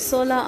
16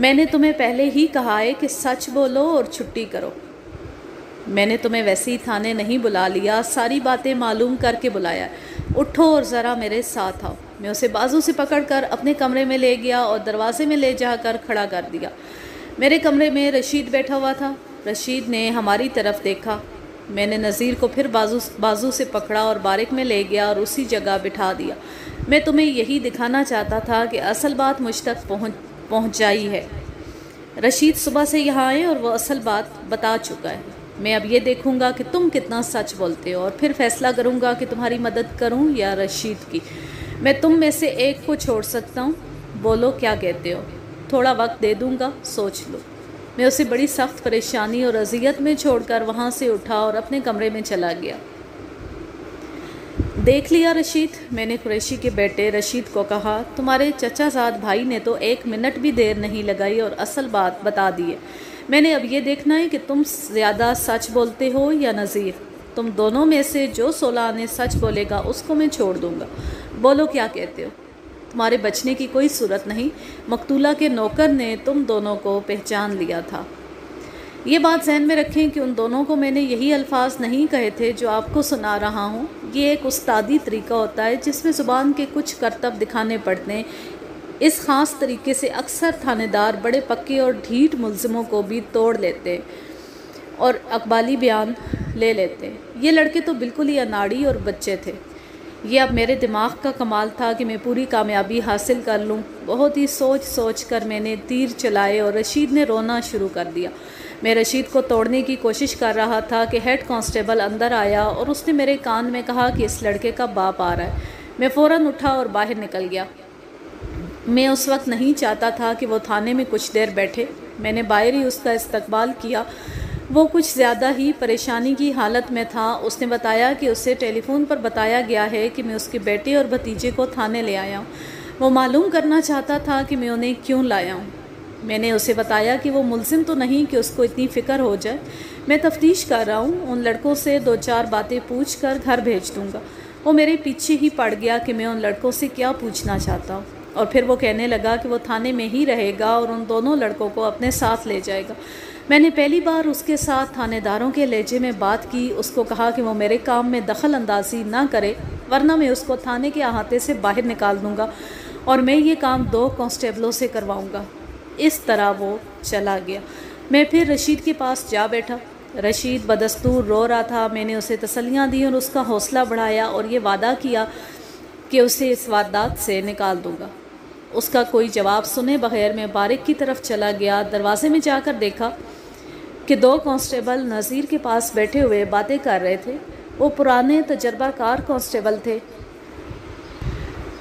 میں نے تمہیں پہلے ہی کہا ہے کہ سچ بولو اور چھٹی کرو۔ میں نے تمہیں ویسے ہی تھانے نہیں بلا لیا، ساری باتیں معلوم کر کے بلایا۔ اٹھو اور ذرا میرے ساتھ آؤ۔ میں اسے بازو سے پکڑ کر اپنے کمرے میں لے گیا اور دروازے میں لے جا کر کھڑا کر دیا۔ میرے کمرے میں رشید بیٹھا ہوا تھا۔ رشید نے ہماری طرف دیکھا۔ میں نے نذیر کو پھر بازو سے پکڑا اور بارک میں لے گیا اور اسی جگہ بٹھا دیا۔ میں تمہیں یہی دکھانا چاہتا تھا کہ اصل بات مجھ تک پہنچ جائی ہے۔ رشید صبح سے یہاں آئے اور وہ اصل بات بتا چکا ہے۔ میں اب یہ دیکھوں گا کہ تم کتنا سچ بولتے ہو اور پھر فیصلہ کروں گا کہ تمہاری مدد کروں یا رشید کی۔ میں تم میں سے ایک کو چھوڑ سکتا ہوں، بولو کیا کہتے ہو؟ تھوڑا وقت دے دوں گا، سوچ لو۔ میں اسے بڑی سخت پریشانی اور اذیت میں چھوڑ کر وہاں سے اٹھا اور اپنے کمرے میں چلا گیا۔ دیکھ لیا رشید، میں نے قریشی کے بیٹے رشید کو کہا، تمہارے چچا زاد بھائی نے تو 1 منٹ بھی دیر نہیں لگائی اور اصل بات بتا دی ہے۔ میں نے اب یہ دیکھنا ہے کہ تم زیادہ سچ بولتے ہو یا نذیر۔ تم دونوں میں سے جو 16 آنے سچ بولے گا اس کو میں چھوڑ دوں گا۔ بولو کیا کہتے ہو؟ تمہارے بچنے کی کوئی صورت نہیں، مقتولہ کے نوکر نے تم دونوں کو پہچان لیا تھا۔ یہ بات ذہن میں رکھیں کہ ان دونوں کو میں نے یہی الفاظ نہیں کہے تھے جو آپ کو سنا رہا ہوں۔ یہ ایک استادی طریقہ ہوتا ہے جس میں زبان کے کچھ کرتب دکھانے پڑتے ہیں۔ اس خاص طریقے سے اکثر تھانے دار بڑے پکے اور ڈھیٹ ملزموں کو بھی توڑ لیتے اور اقبالی بیان لے لیتے ہیں۔ یہ لڑکے تو بالکل ہی اناڑی اور بچے تھے۔ یہ اب میرے دماغ کا کمال تھا کہ میں پوری کامیابی حاصل کر لوں۔ بہت ہی سوچ کر میں نے تیر چلائے اور رشید نے رونا شروع کر دیا۔ میں رشید کو توڑنے کی کوشش کر رہا تھا کہ ہیڈ کانسٹیبل اندر آیا اور اس نے میرے کان میں کہا کہ اس لڑکے کا باپ آ رہا ہے۔ میں فوراً اٹھا اور باہر نکل گیا۔ میں اس وقت نہیں چاہتا تھا کہ وہ تھانے میں کچھ دیر بیٹھے۔ میں نے باہر ہی اس کا استقبال کیا۔ وہ کچھ زیادہ ہی پریشانی کی حالت میں تھا۔ اس نے بتایا کہ اسے ٹیلی فون پر بتایا گیا ہے کہ میں اس کے بیٹے اور بھتیجے کو تھانے لے آیا ہوں۔ وہ معلوم کرنا چاہتا تھا کہ میں انہیں کیوں لایا ہوں۔ میں نے اسے بتایا کہ وہ ملزم تو نہیں کہ اس کو اتنی فکر ہو جائے۔ میں تفتیش کر رہا ہوں، ان لڑکوں سے 2-4 باتیں پوچھ کر گھر بھیج دوں گا۔ وہ میرے پیچھے ہی پڑ گیا کہ میں ان لڑکوں سے کیا پوچھنا چاہتا ہوں، اور پھر وہ کہنے لگا کہ وہ تھانے میں ہی رہے گا اور ان دونوں لڑکوں کو اپنے ساتھ لے جائے گا۔ میں نے پہلی بار اس کے ساتھ تھانے داروں کے لہجے میں بات کی۔ اس کو کہا کہ وہ میرے کام میں دخل اندازی نہ کرے ورنہ میں اس کو تھانے کے احاطے سے باہر نکال دوں گا اور میں یہ کام 2 کانسٹیبلوں سے کرواؤں گا۔ اس طرح وہ چلا گیا۔ میں پھر رشید کے پاس جا بیٹھا۔ رشید بدستور رو رہا تھا۔ میں نے اسے تسلیاں دی اور اس کا حوصلہ بڑھایا اور یہ وعدہ کیا کہ اسے اس واردات سے نکال دوں گا۔ اس کا کوئی جواب سنے بغیر میں بارک کی طرف چلا گیا۔ دروازے میں جا کر دیکھا کہ 2 کانسٹیبل نذیر کے پاس بیٹھے ہوئے باتیں کر رہے تھے۔ وہ پرانے تجربہ کار کانسٹیبل تھے۔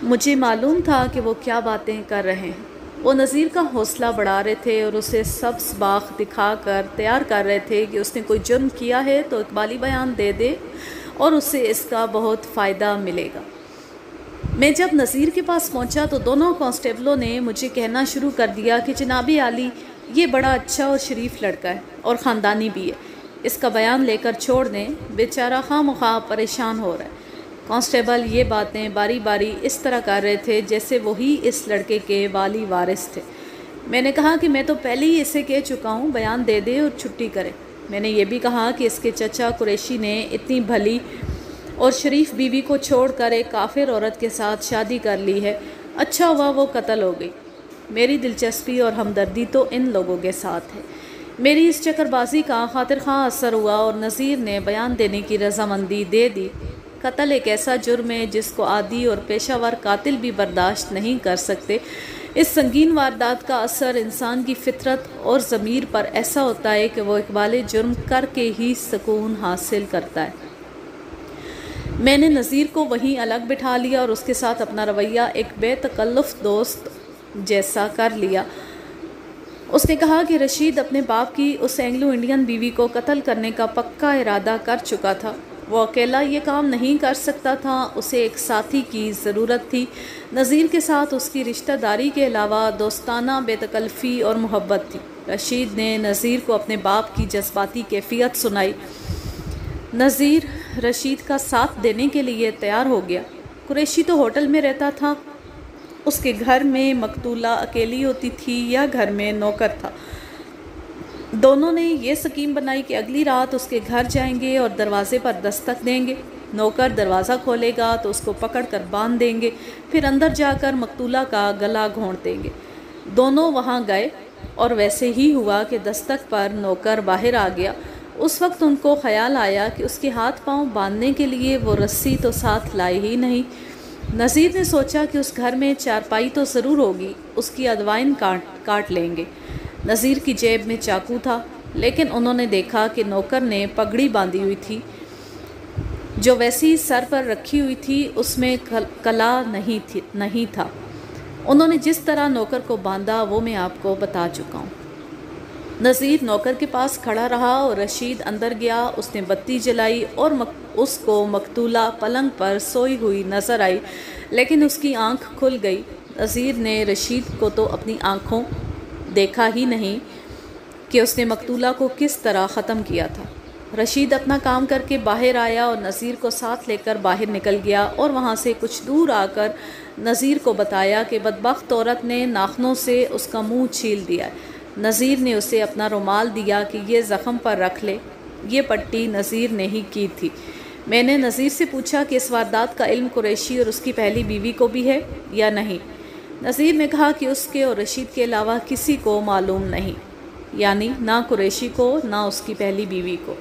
مجھے معلوم تھا کہ وہ کیا باتیں کر رہے ہیں۔ وہ نذیر کا حوصلہ بڑھا رہے تھے اور اسے سبز باغ دکھا کر تیار کر رہے تھے کہ اس نے کوئی جرم کیا ہے تو اقبالی بیان دے دے اور اسے اس کا بہت فائدہ ملے گا۔ میں جب نذیر کے پاس پہنچا تو دونوں کانسٹیبلوں نے مجھے کہنا شروع کر دیا کہ جناب عالی، یہ بڑا اچھا اور شریف لڑکا ہے اور خاندانی بھی ہے، اس کا بیان لے کر چھوڑ دیں، بیچارہ خواہ مخواہ پریشان ہو رہا ہے۔ کانسٹیبل یہ باتیں باری باری اس طرح کر رہے تھے جیسے وہی اس لڑکے کے والی وارث تھے۔ میں نے کہا کہ میں تو پہلے ہی اسے کہہ چکا ہوں بیان دے دے اور چھٹی کرے۔ میں نے یہ بھی کہا کہ اس کے چچا قریشی نے اتنی بھلی اور شریف بیوی کو چھوڑ کر ایک کافر عورت کے ساتھ شادی کر لی ہے، اچھا ہوا وہ قتل ہو گئی۔ میری دلچسپی اور ہمدردی تو ان لوگوں کے ساتھ ہے۔ میری اس چکر بازی کا خاطر خواہ اثر ہوا اور نذیر نے بیان دینے کی رضامندی دے دی۔ قتل ایک ایسا جرم ہے جس کو عادی اور پیشہ ور قاتل بھی برداشت نہیں کر سکتے۔ اس سنگین واردات کا اثر انسان کی فطرت اور ضمیر پر ایسا ہوتا ہے کہ وہ اقبال جرم کر کے ہی سکون حاصل کرتا ہے۔ میں نے نذیر کو وہیں الگ بٹھا لیا اور اس کے ساتھ اپنا رویہ ایک بے تکلف دوست جیسا کر لیا۔ اس نے کہا کہ رشید اپنے باپ کی اس اینگلو انڈین بیوی کو قتل کرنے کا پکا ارادہ کر چکا تھا۔ وہ اکیلا یہ کام نہیں کر سکتا تھا، اسے ایک ساتھی کی ضرورت تھی۔ نذیر کے ساتھ اس کی رشتہ داری کے علاوہ دوستانہ بے تکلفی اور محبت تھی۔ رشید نے نذیر کو اپنے باپ کی جذباتی کیفیت سنائی۔ نذیر رشید کا ساتھ دینے کے لیے تیار ہو گیا۔ قریشی تو ہوٹل میں رہتا تھا اس کے گھر میں مقتولہ اکیلی ہوتی تھی یا گھر میں نوکر تھا۔ دونوں نے یہ سکیم بنائی کہ اگلی رات اس کے گھر جائیں گے اور دروازے پر دستک دیں گے۔ نوکر دروازہ کھولے گا تو اس کو پکڑ کر باندھ دیں گے، پھر اندر جا کر مقتولہ کا گلا گھونٹ دیں گے۔ دونوں وہاں گئے اور ویسے ہی ہوا کہ دستک پر نوکر باہر آ گیا۔ اس وقت ان کو خیال آیا کہ اس کے ہاتھ پاؤں باندھنے کے لیے وہ رسی تو ساتھ لائے ہی نہیں۔ نذیر نے سوچا کہ اس گھر میں چارپائی تو ضرور ہوگی، اس کی ادوائن کاٹ لیں گے۔ نذیر کی جیب میں چاقو تھا، لیکن انہوں نے دیکھا کہ نوکر نے پگڑی باندھی ہوئی تھی جو ویسی سر پر رکھی ہوئی تھی، اس میں کلا نہیں تھا۔ انہوں نے جس طرح نوکر کو باندھا وہ میں آپ کو بتا چکا ہوں۔ نذیر نوکر کے پاس کھڑا رہا اور رشید اندر گیا۔ اس نے بتی جلائی اور اس کو مقتولہ پلنگ پر سوئی ہوئی نظر آئی، لیکن اس کی آنکھ کھل گئی۔ نذیر نے رشید کو تو اپنی آنکھوں دیکھا ہی نہیں کہ اس نے مقتولہ کو کس طرح ختم کیا تھا۔ رشید اپنا کام کر کے باہر آیا اور نذیر کو ساتھ لے کر باہر نکل گیا اور وہاں سے کچھ دور آ کر نذیر کو بتایا کہ بدبخت عورت نے ناخنوں سے اس کا منہ چھیل دیا ہے۔ نذیر نے اسے اپنا رومال دیا کہ یہ زخم پر رکھ لے۔ یہ پٹی نذیر نے ہی کی تھی۔ میں نے نذیر سے پوچھا کہ اس واردات کا علم قریشی اور اس کی پہلی بیوی کو بھی ہے یا نہیں۔ نذیر نے کہا کہ اس کے اور رشید کے علاوہ کسی کو معلوم نہیں، یعنی نہ قریشی کو نہ اس کی پہلی بیوی کو۔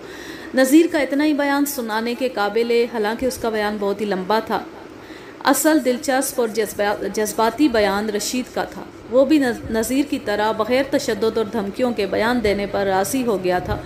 نذیر کا اتنا ہی بیان سنانے کے قابل ہے، حالانکہ اس کا بیان بہت ہی لمبا تھا۔ اصل دلچسپ اور جذباتی بیان رشید کا تھا۔ وہ بھی نذیر کی طرح بغیر تشدد اور دھمکیوں کے بیان دینے پر راضی ہو گیا تھا۔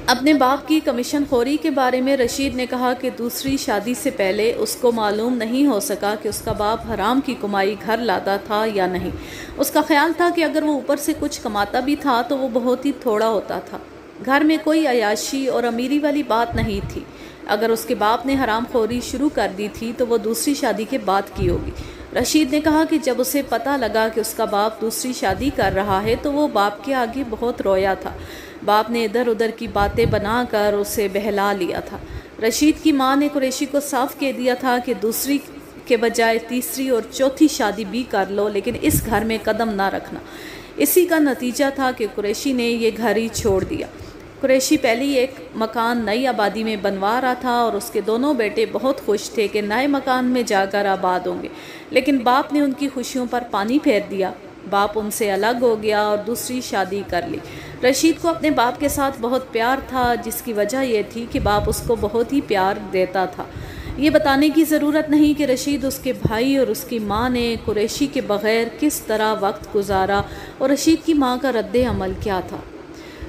اپنے باپ کی کمیشن خوری کے بارے میں رشید نے کہا کہ دوسری شادی سے پہلے اس کو معلوم نہیں ہو سکا کہ اس کا باپ حرام کی کمائی گھر لاتا تھا یا نہیں۔ اس کا خیال تھا کہ اگر وہ اوپر سے کچھ کماتا بھی تھا تو وہ بہت ہی تھوڑا ہوتا تھا۔ گھر میں کوئی عیاشی اور امیری والی بات نہیں تھی۔ اگر اس کے باپ نے حرام خوری شروع کر دی تھی تو وہ دوسری شادی کے بعد کی ہوگی۔ رشید نے کہا کہ جب اسے پتہ لگا کہ اس کا باپ دوسری شادی کر رہا ہے تو وہ باپ کے آگے بہت رویا تھا۔ باپ نے ادھر ادھر کی باتیں بنا کر اسے بہلا لیا تھا۔ رشید کی ماں نے قریشی کو صاف کہہ دیا تھا کہ دوسری کے بجائے تیسری اور چوتھی شادی بھی کر لو، لیکن اس گھر میں قدم نہ رکھنا۔ اسی کا نتیجہ تھا کہ قریشی نے یہ گھر ہی چھوڑ دیا۔ قریشی پہلی ایک مکان نئی آبادی میں بنوا رہا تھا اور اس کے دونوں بیٹے بہت خوش تھے کہ نئے مکان میں جا کر آباد ہوں گے، لیکن باپ نے ان کی خوشیوں پر پانی پھیر دیا۔ باپ ان سے الگ ہو گیا اور دوسری شادی کر لی۔ رشید کو اپنے باپ کے ساتھ بہت پیار تھا، جس کی وجہ یہ تھی کہ باپ اس کو بہت ہی پیار دیتا تھا۔ یہ بتانے کی ضرورت نہیں کہ رشید، اس کے بھائی اور اس کی ماں نے قریشی کے بغیر کس طرح وقت گزارا اور رشید کی ماں کا رد عمل کیا تھا۔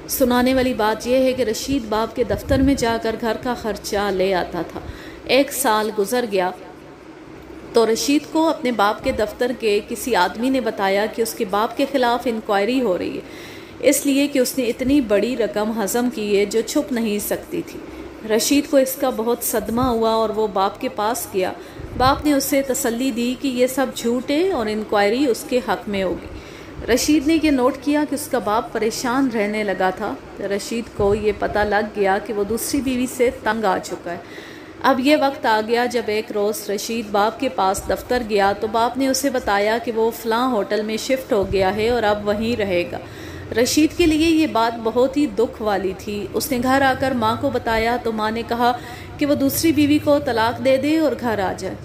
سنانے والی بات یہ ہے کہ رشید باپ کے دفتر میں جا کر گھر کا خرچہ لے آتا تھا۔ ایک سال گزر گیا تو رشید کو اپنے باپ کے دفتر کے کسی آدمی نے بتایا کہ اس کے باپ کے خلاف انکوائری ہو رہی ہے، اس لیے کہ اس نے اتنی بڑی رقم ہضم کی ہے جو چھپ نہیں سکتی تھی۔ رشید کو اس کا بہت صدمہ ہوا اور وہ باپ کے پاس گیا۔ باپ نے اسے تسلی دی کہ یہ سب جھوٹ ہے اور انکوائری اس کے حق میں ہوگی۔ رشید نے یہ نوٹ کیا کہ اس کا باپ پریشان رہنے لگا تھا۔ رشید کو یہ پتہ لگ گیا کہ وہ دوسری بیوی سے تنگ آ چکا ہے۔ اب یہ وقت آ گیا جب ایک روز رشید باپ کے پاس دفتر گیا تو باپ نے اسے بتایا کہ وہ فلاں ہوٹل میں شفٹ ہو گیا ہے اور اب وہیں رہے گا۔ رشید کے لیے یہ بات بہت ہی دکھ والی تھی۔ اس نے گھر آ کر ماں کو بتایا تو ماں نے کہا کہ وہ دوسری بیوی کو طلاق دے دے اور گھر آ جائے۔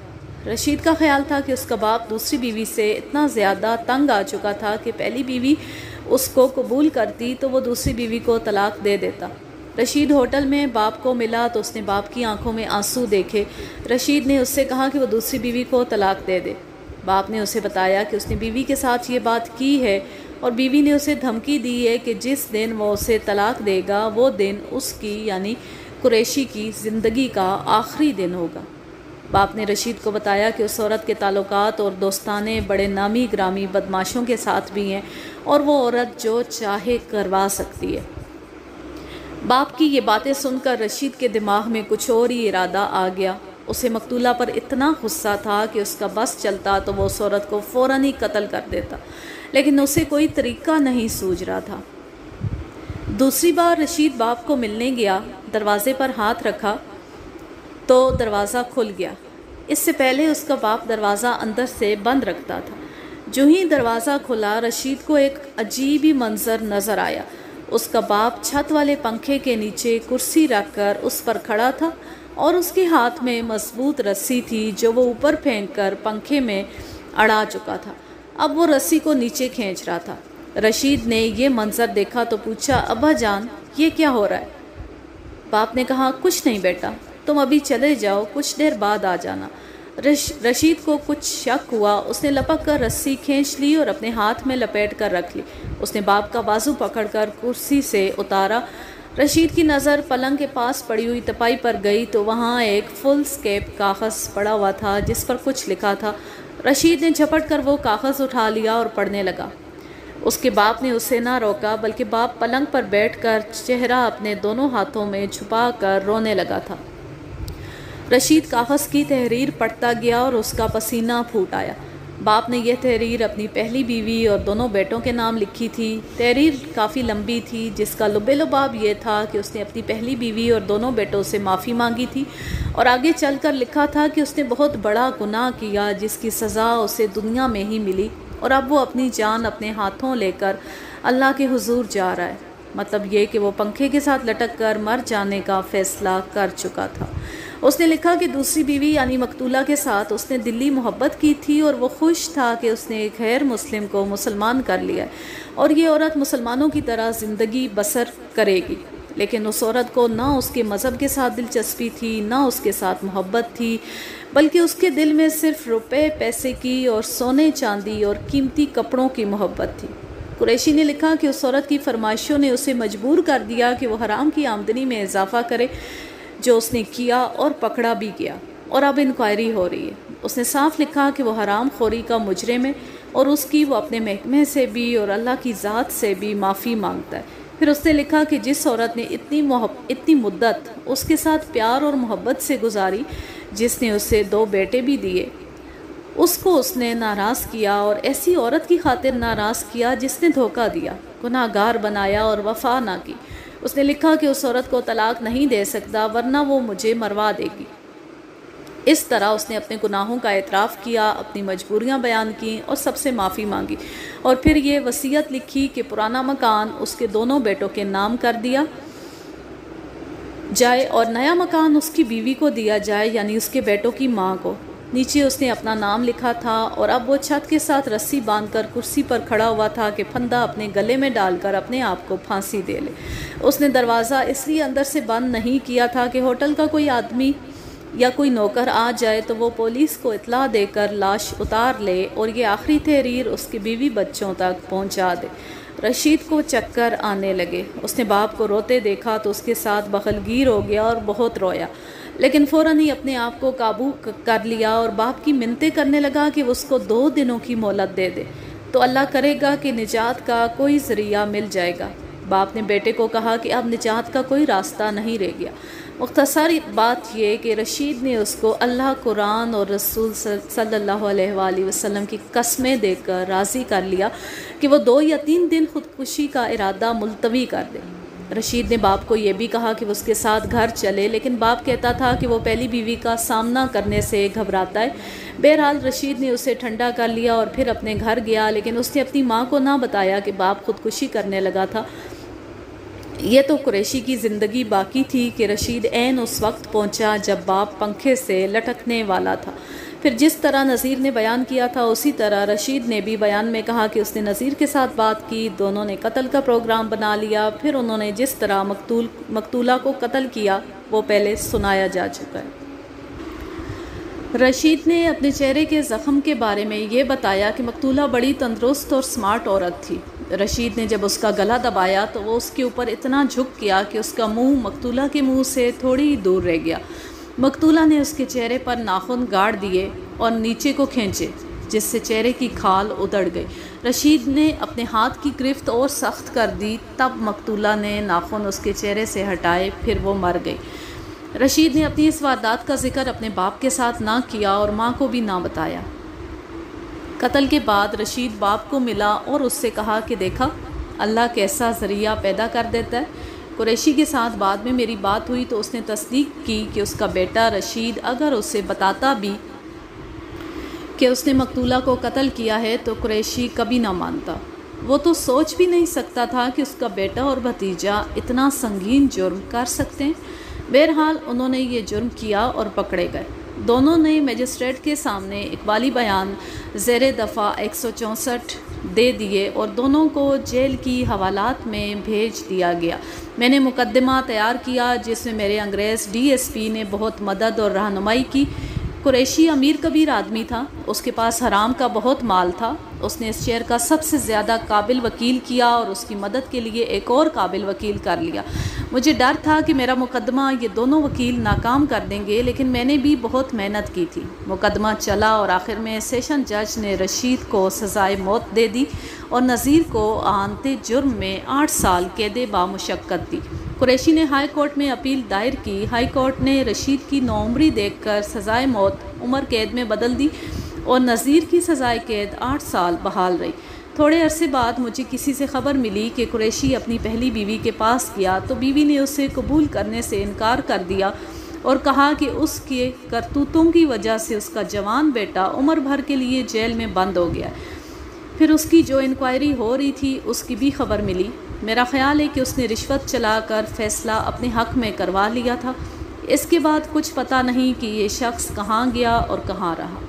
رشید کا خیال تھا کہ اس کا باپ دوسری بیوی سے اتنا زیادہ تنگ آ چکا تھا کہ پہلی بیوی اس کو قبول کرتی تو وہ دوسری بیوی کو طلاق دے دیتا۔ رشید ہوٹل میں باپ کو ملا تو اس نے باپ کی آنکھوں میں آنسو دیکھے۔ رشید نے اس سے کہا کہ وہ دوسری بیوی کو طلاق دے دے۔ باپ نے اسے بتایا کہ اس نے بیوی کے ساتھ یہ بات کی ہے اور بیوی نے اسے دھمکی دی ہے کہ جس دن وہ اسے طلاق دے گا وہ دن اس کی یعنی قریشی کی زندگی کا آخری دن ہوگا۔ باپ نے رشید کو بتایا کہ اس عورت کے تعلقات اور دوستانے بڑے نامی گرامی بدماشوں کے ساتھ بھی ہیں اور وہ عورت جو چاہے کروا سکتی ہے۔ باپ کی یہ باتیں سن کر رشید کے دماغ میں کچھ اور ہی ارادہ آ گیا۔ اسے مقتولہ پر اتنا غصہ تھا کہ اس کا بس چلتا تو وہ اس عورت کو فوراً ہی قتل کر دیتا، لیکن اسے کوئی طریقہ نہیں سوجھ رہا تھا۔ دوسری بار رشید باپ کو ملنے گیا، دروازے پر ہاتھ رکھا تو دروازہ کھل گیا۔ اس سے پہلے اس کا باپ دروازہ اندر سے بند رکھتا تھا۔ جو ہی دروازہ کھلا رشید کو ایک عجیب ہی منظر نظر آیا۔ اس کا باپ چھت والے پنکھے کے نیچے کرسی رکھ کر اس پر کھڑا تھا اور اس کے ہاتھ میں مضبوط رسی تھی جو وہ اوپر پھینک کر پنکھے میں اڑا چکا تھا۔ اب وہ رسی کو نیچے کھینچ رہا تھا۔ رشید نے یہ منظر دیکھا تو پوچھا، ابا جان یہ کیا ہو رہا ہے؟ باپ نے کہا، کچھ نہیں بیٹا، تم ابھی چلے جاؤ، کچھ دیر بعد آ جانا۔ رشید کو کچھ شک ہوا، اس نے لپک کر رسی کھینچ لی اور اپنے ہاتھ میں لپیٹ کر رکھ لی۔ اس نے باپ کا بازو پکڑ کر کرسی سے اتارا۔ رشید کی نظر پلنگ کے پاس پڑی ہوئی تپائی پر گئی تو وہاں ایک فل سکیپ کاغذ پڑا ہوا تھا جس پر کچھ لکھا تھا۔ رشید نے جھپٹ کر وہ کاغذ اٹھا لیا اور پڑھنے لگا۔ اس کے باپ نے اسے نہ روکا بلکہ باپ پلنگ پر بیٹھ کر چہرہ اپنے دونوں ہاتھوں میں چھپا کر رونے لگا تھا۔ رشید کاغذ کی تحریر پڑھتا گیا اور اس کا پسینہ پھوٹ آیا۔ باپ نے یہ تحریر اپنی پہلی بیوی اور دونوں بیٹوں کے نام لکھی تھی۔ تحریر کافی لمبی تھی جس کا لب لباب یہ تھا کہ اس نے اپنی پہلی بیوی اور دونوں بیٹوں سے معافی مانگی تھی، اور آگے چل کر لکھا تھا کہ اس نے بہت بڑا گناہ کیا جس کی سزا اسے دنیا میں ہی ملی، اور اب وہ اپنی جان اپنے ہاتھوں لے کر اللہ کے حضور جا رہا ہے۔ مطلب یہ کہ وہ پنکھے کے ساتھ لٹک کر مر جانے کا فیصلہ کر چکا تھا۔ اس نے لکھا کہ دوسری بیوی یعنی مقتولہ کے ساتھ اس نے دلی محبت کی تھی اور وہ خوش تھا کہ اس نے ایک غیر مسلم کو مسلمان کر لیا ہے اور یہ عورت مسلمانوں کی طرح زندگی بسر کرے گی، لیکن اس عورت کو نہ اس کے مذہب کے ساتھ دلچسپی تھی نہ اس کے ساتھ محبت تھی، بلکہ اس کے دل میں صرف روپے پیسے کی اور سونے چاندی اور قیمتی کپڑوں کی محبت تھی۔ قریشی نے لکھا کہ اس عورت کی فرمائشوں نے اسے مجبور کر دیا کہ وہ حرام کی آمدنی میں اضافہ کرے، جو اس نے کیا اور پکڑا بھی گیا، اور اب انکوائری ہو رہی ہے۔ اس نے صاف لکھا کہ وہ حرام خوری کا مجرم ہے اور اس کی وہ اپنے محکمے سے بھی اور اللہ کی ذات سے بھی معافی مانگتا ہے۔ پھر اس نے لکھا کہ جس عورت نے اتنی مدت اس کے ساتھ پیار اور محبت سے گزاری، جس نے اسے 2 بیٹے بھی دیے، اس کو اس نے ناراض کیا، اور ایسی عورت کی خاطر ناراض کیا جس نے دھوکہ دیا، گناہ گار بنایا اور وفا نہ کی۔ اس نے لکھا کہ اس عورت کو طلاق نہیں دے سکتا ورنہ وہ مجھے مروا دے گی۔ اس طرح اس نے اپنے گناہوں کا اعتراف کیا، اپنی مجبوریاں بیان کیں اور سب سے معافی مانگی، اور پھر یہ وصیت لکھی کہ پرانا مکان اس کے دونوں بیٹوں کے نام کر دیا جائے اور نیا مکان اس کی بیوی کو دیا جائے، یعنی اس کے بیٹوں کی ماں کو۔ نیچے اس نے اپنا نام لکھا تھا، اور اب وہ چھت کے ساتھ رسی باندھ کر کرسی پر کھڑا ہوا تھا کہ پھندا اپنے گلے میں ڈال کر اپنے آپ کو پھانسی دے لے۔ اس نے دروازہ اس لیے اندر سے بند نہیں کیا تھا کہ ہوٹل کا کوئی آدمی یا کوئی نوکر آ جائے تو وہ پولیس کو اطلاع دے کر لاش اتار لے اور یہ آخری تحریر اس کے بیوی بچوں تک پہنچا دے۔ رشید کو چکر آنے لگے۔ اس نے باپ کو روتے دیکھا تو اس کے ساتھ بغلگیر ہو گیا اور بہت رویا، لیکن فوراً ہی اپنے آپ کو قابو کر لیا اور باپ کی منتیں کرنے لگا کہ وہ اس کو 2 دنوں کی مہلت دے دے تو اللہ کرے گا کہ نجات کا کوئی ذریعہ مل جائے گا۔ باپ نے بیٹے کو کہا کہ اب نجات کا کوئی راستہ نہیں رہ گیا۔ مختصر بات یہ کہ رشید نے اس کو اللہ، قرآن اور رسول صلی اللہ علیہ وآلہ وسلم کی قسمیں دے کر راضی کر لیا کہ وہ 2 یا 3 دن خودکشی کا ارادہ ملتوی کر دے۔ رشید نے باپ کو یہ بھی کہا کہ وہ اس کے ساتھ گھر چلے، لیکن باپ کہتا تھا کہ وہ پہلی بیوی کا سامنا کرنے سے گھبراتا ہے۔ بہرحال رشید نے اسے ٹھنڈا کر لیا اور پھر اپنے گھر گیا، لیکن اس نے اپنی ماں کو نہ بتایا کہ باپ خودکشی کرنے لگا تھا۔ یہ تو قریشی کی زندگی باقی تھی کہ رشید عین اس وقت پہنچا جب باپ پنکھے سے لٹکنے والا تھا۔ پھر جس طرح نذیر نے بیان کیا تھا اسی طرح رشید نے بھی بیان میں کہا کہ اس نے نذیر کے ساتھ بات کی، دونوں نے قتل کا پروگرام بنا لیا۔ پھر انہوں نے جس طرح مقتولہ کو قتل کیا وہ پہلے سنایا جا چکا ہے۔ رشید نے اپنے چہرے کے زخم کے بارے میں یہ بتایا کہ مقتولہ بڑی تندرست اور سمارٹ عورت تھی۔ رشید نے جب اس کا گلا دبایا تو وہ اس کے اوپر اتنا جھک گیا کہ اس کا منہ مقتولہ کے منہ سے تھوڑی ہی دور رہ گیا۔ مقتولہ نے اس کے چہرے پر ناخن گاڑ دیے اور نیچے کو کھینچے، جس سے چہرے کی کھال ادڑ گئی۔ رشید نے اپنے ہاتھ کی گرفت اور سخت کر دی، تب مقتولہ نے ناخن اس کے چہرے سے ہٹائے، پھر وہ مر گئی۔ رشید نے اپنی اس واردات کا ذکر اپنے باپ کے ساتھ نہ کیا اور ماں کو بھی نہ بتایا۔ قتل کے بعد رشید باپ کو ملا اور اس سے کہا کہ دیکھا اللہ کیسا ذریعہ پیدا کر دیتا ہے۔ قریشی کے ساتھ بعد میں میری بات ہوئی تو اس نے تصدیق کی کہ اس کا بیٹا رشید اگر اسے بتاتا بھی کہ اس نے مقتولہ کو قتل کیا ہے تو قریشی کبھی نہ مانتا۔ وہ تو سوچ بھی نہیں سکتا تھا کہ اس کا بیٹا اور بھتیجا اتنا سنگین جرم کر سکتے ہیں۔ بہرحال انہوں نے یہ جرم کیا اور پکڑے گئے۔ دونوں نے میجسٹریٹ کے سامنے اقبالی بیان زیر دفعہ 164 دے دیے اور دونوں کو جیل کی حوالات میں بھیج دیا گیا۔ میں نے مقدمہ تیار کیا جس میں میرے انگریز ڈی ایس پی نے بہت مدد اور رہنمائی کی۔ قریشی امیر کبیر آدمی تھا، اس کے پاس حرام کا بہت مال تھا۔ اس نے اس شہر کا سب سے زیادہ قابل وکیل کیا اور اس کی مدد کے لیے ایک اور قابل وکیل کر لیا۔ مجھے ڈر تھا کہ میرا مقدمہ یہ دونوں وکیل ناکام کر دیں گے، لیکن میں نے بھی بہت محنت کی تھی۔ مقدمہ چلا اور آخر میں سیشن جج نے رشید کو سزائے موت دے دی اور نذیر کو اعانتِ جرم میں 8 سال قید بامشقت دی۔ قریشی نے ہائی کورٹ میں اپیل دائر کی۔ ہائی کورٹ نے رشید کی نوعمری دیکھ کر سزائے موت عمر قید میں بدل دی اور نذیر کی سزائے قید 8 سال بحال رہی۔ تھوڑے عرصے بعد مجھے کسی سے خبر ملی کہ قریشی اپنی پہلی بیوی کے پاس گیا تو بیوی نے اسے قبول کرنے سے انکار کر دیا اور کہا کہ اس کے کرتوتوں کی وجہ سے اس کا جوان بیٹا عمر بھر کے لیے جیل میں بند ہو گیا۔ پھر اس کی جو انکوائری ہو رہی تھی اس کی بھی خبر ملی۔ میرا خیال ہے کہ اس نے رشوت چلا کر فیصلہ اپنے حق میں کروا لیا تھا۔ اس کے بعد کچھ پتہ نہیں کہ یہ شخص کہاں گیا اور کہاں رہا۔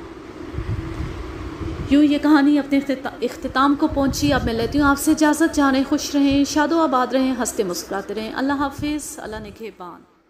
یوں یہ کہانی اپنے اختتام کو پہنچی۔ اب میں لیتی ہوں آپ سے اجازت۔ جانے خوش رہیں، شاد و آباد رہیں، ہنستے مسکراتے رہیں۔ اللہ حافظ، اللہ نگہبان۔